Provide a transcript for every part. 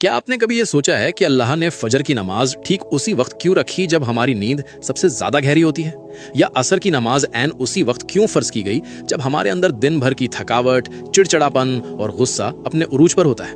क्या आपने कभी ये सोचा है कि अल्लाह ने फजर की नमाज ठीक उसी वक्त क्यों रखी जब हमारी नींद सबसे ज्यादा गहरी होती है? या असर की नमाज ऐन उसी वक्त क्यों फर्ज की गई जब हमारे अंदर दिन भर की थकावट, चिड़चिड़ापन और गुस्सा अपने उरूज पर होता है?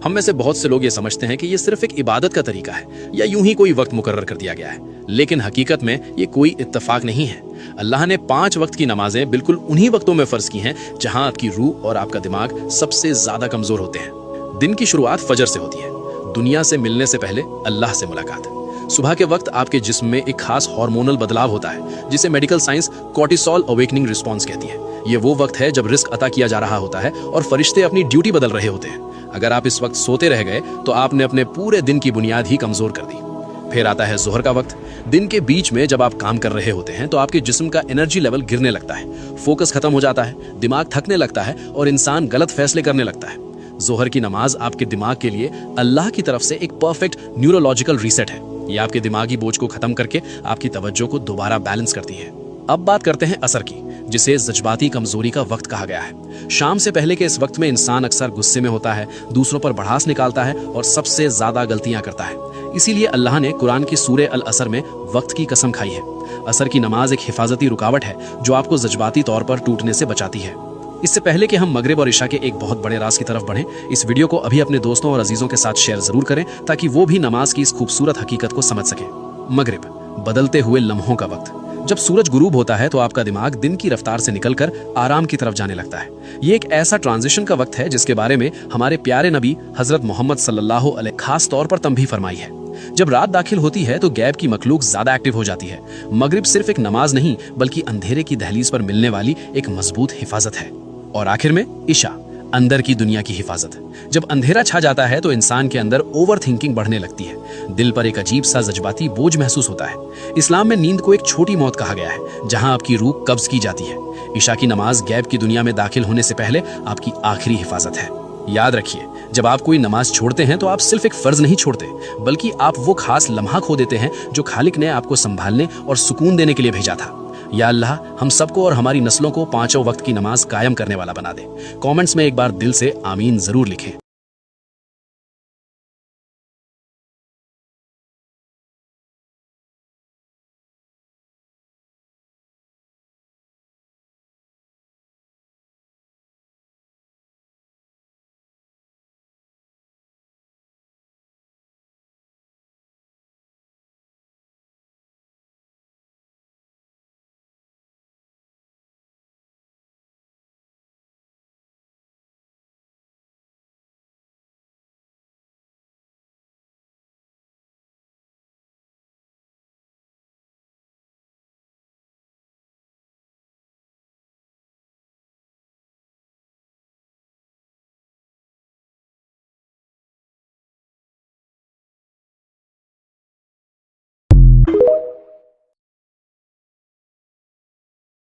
हम में से बहुत से लोग ये समझते हैं कि ये सिर्फ एक इबादत का तरीका है या यूं ही कोई वक्त मुकर्रर कर दिया गया है, लेकिन हकीकत में ये कोई इत्तेफाक नहीं है। अल्लाह ने 5 वक्त की नमाजें बिल्कुल उन्हीं वक्तों में फर्ज की हैं जहां आपकी रूह और आपका दिमाग सबसे ज्यादा कमजोर होते हैं। दिन की शुरुआत फजर से होती है, दुनिया से मिलने से पहले अल्लाह से मुलाकात। सुबह के वक्त आपके जिस्म में एक खास हार्मोनल बदलाव होता है जिसे medical science cortisol awakening response कहती है। ये वो वक्त है जब रिस्क अता किया जा रहा होता है और फरिश्ते अपनी ड्यूटी बदल रहे होते हैं। अगर आप इस वक्त सोते रह गए तो आपने अपने पूरे दिन की बुनियाद ही कमजोर कर दी। फिर आता है जोहर का वक्त। दिन के बीच में जब आप काम कर रहे होते हैं तो आपके जिस्म का एनर्जी लेवल गिरने लगता है, फोकस खत्म हो जाता है, दिमाग थकने लगता है और इंसान गलत फैसले करने लगता है। जोहर की नमाज आपके दिमाग के लिए अल्लाह की तरफ से एक परफेक्ट न्यूरोलॉजिकल रीसेट है। ये आपके दिमागी बोझ को खत्म करके आपकी तवज्जो को दोबारा बैलेंस करती है। अब बात करते हैं असर की, जिसे जज्बाती कमजोरी का वक्त कहा गया है। शाम से पहले के इस वक्त में इंसान अक्सर गुस्से में होता है, दूसरों पर भड़ास निकालता है और सबसे ज्यादा गलतियां करता है। इसीलिए अल्लाह ने कुरान की सूरे अल असर में वक्त की कसम खाई है। असर की नमाज एक हिफाजती रुकावट है जो आपको जज्बाती तौर पर टूटने से बचाती है। इससे पहले कि हम मगरिब और इशा के एक बहुत बड़े राज की तरफ बढ़ें, इस वीडियो को अभी अपने दोस्तों और अजीजों के साथ शेयर जरूर करें ताकि वो भी नमाज की इस खूबसूरत हकीकत को समझ सकें। मगरिब, बदलते हुए लम्हों का वक्त। जब सूरज गुरूब होता है तो आपका दिमाग दिन की रफ्तार से निकलकर आराम की तरफ जाने लगता है। ये एक ऐसा ट्रांजिशन का वक्त है जिसके बारे में हमारे प्यारे नबी हजरत मोहम्मद सल्लल्लाहु अलैहि खास तौर पर तंबीह फरमाई है। जब रात दाखिल होती है तो गैब की मखलूक ज्यादा एक्टिव हो जाती है। मगरिब सिर्फ एक नमाज नहीं बल्कि अंधेरे की दहलीज पर मिलने वाली एक मजबूत हिफाजत है। और आखिर में इशा, अंदर की दुनिया की हिफाजत। जब अंधेरा छा जाता है तो इंसान के अंदर ओवर थिंकिंग बढ़ने लगती है, दिल पर एक अजीब सा जज्बाती बोझ महसूस होता है। इस्लाम में नींद को एक छोटी मौत कहा गया है जहां आपकी रूह कब्ज की जाती है। इशा की नमाज गैब की दुनिया में दाखिल होने से पहले आपकी आखिरी हिफाजत है। याद रखिए, जब आप कोई नमाज छोड़ते हैं तो आप सिर्फ एक फर्ज नहीं छोड़ते बल्कि आप वो खास लम्हा खो देते हैं जो खालिक ने आपको संभालने और सुकून देने के लिए भेजा था। या अल्लाह हम सबको और हमारी नस्लों को 5 वक्त की नमाज कायम करने वाला बना दे। कमेंट्स में एक बार दिल से आमीन जरूर लिखें।